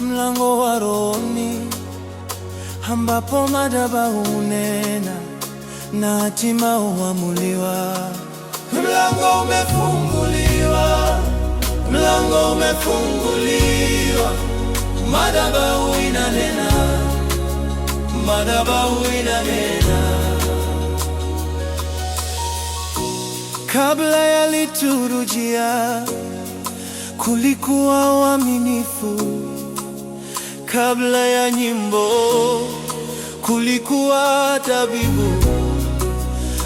mlango wa rohoni, ambapo madhabahu hunena na hatima huamuliwa. Mlango umefunguliwa, mlango umefunguliwa, madhabahu inanena, madhabahu inanena. Kabla ya liturujia kulikuwa uaminifu, kabla ya nyimbo kulikuwa dhabihu.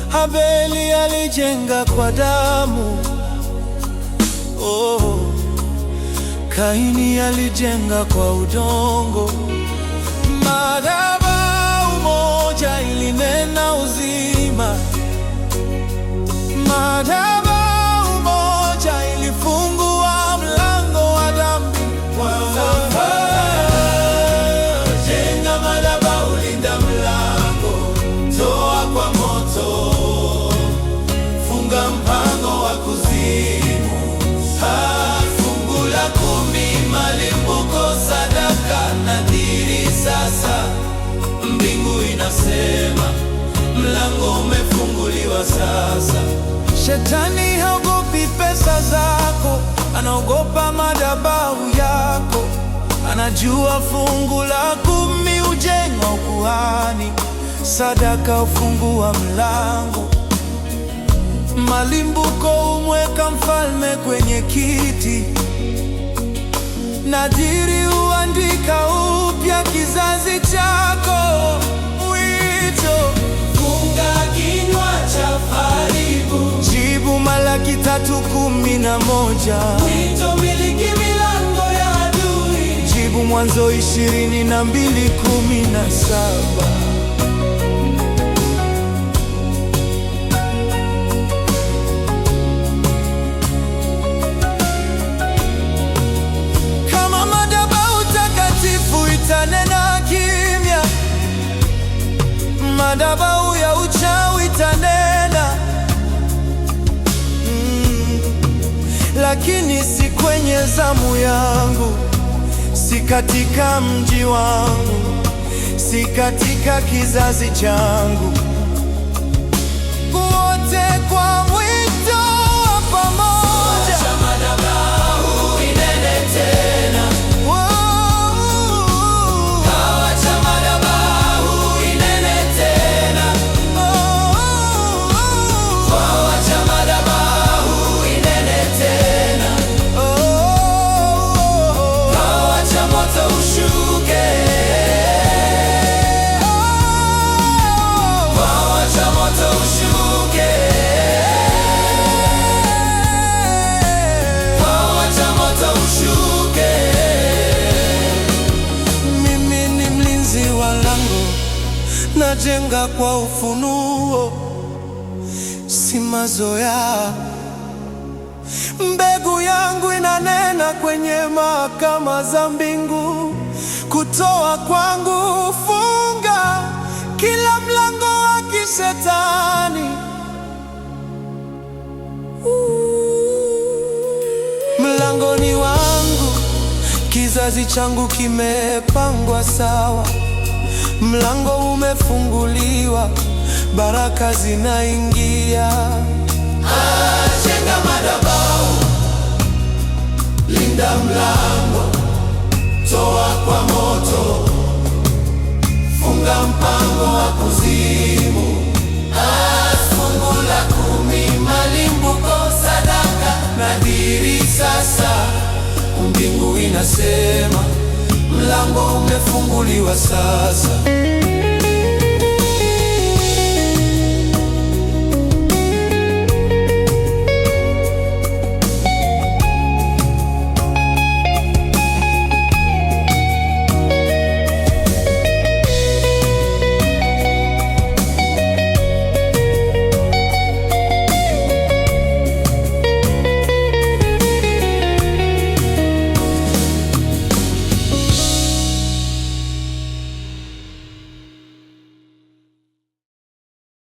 Habeli alijenga kwa damu, oh. Kaini alijenga kwa udongo. Madhabahu moja ilinena uzima, madhabahu moja ilifungua mlango wa dhambi. Jenga madhabahu, linda mlango, toa kwa moto, funga mpango wa kuzimu. Fungu la 10, malimbuko, sadaka, nadhiri. Sasa mbingu inasema mlango umefunguliwa sasa. Shetani haogopi pesa zako, anaogopa madhabahu yako. Anajua fungu la 10 hujenga ukuhani, sadaka hufungua mlango, malimbuko humweka mfalme kwenye kiti, nadhiri huandika upya kizazi chako. Wito, funga kinywa cha faribu, jibu Malaki 3:11. Wito, miliki milango ya adui, jibu Mwanzo 22:17. Kama madhabahu takatifu itanena kimya, madhabahu ya uchawi itanena, lakini si kwenye zamu yangu, si katika mji wangu, si katika kizazi changu. Wote kwa mwito wa pamoja, acha madhabahu inene tena. Acha madhabahu inene tena. Acha madhabahu inene tena. Acha moto ushuke. Acha moto ushuke. Acha moto ushuke. Mimi ni mlinzi wa lango, najenga kwa ufunuo, si mazoea. Mbegu yangu inanena kwenye mahakama za mbingu. Kutoa kwangu funga kila mlango wa kishetani. Mlangoni wangu kizazi changu kimepangwa sawa. Mlango umefunguliwa, baraka zinaingia. Jenga madhabahu, linda mlango, toa kwa moto, funga mpango wa kuzimu. Fungu la 10, malimbuko, sadaka, nadhiri. Sasa mbingu inasema mlango umefunguliwa sasa.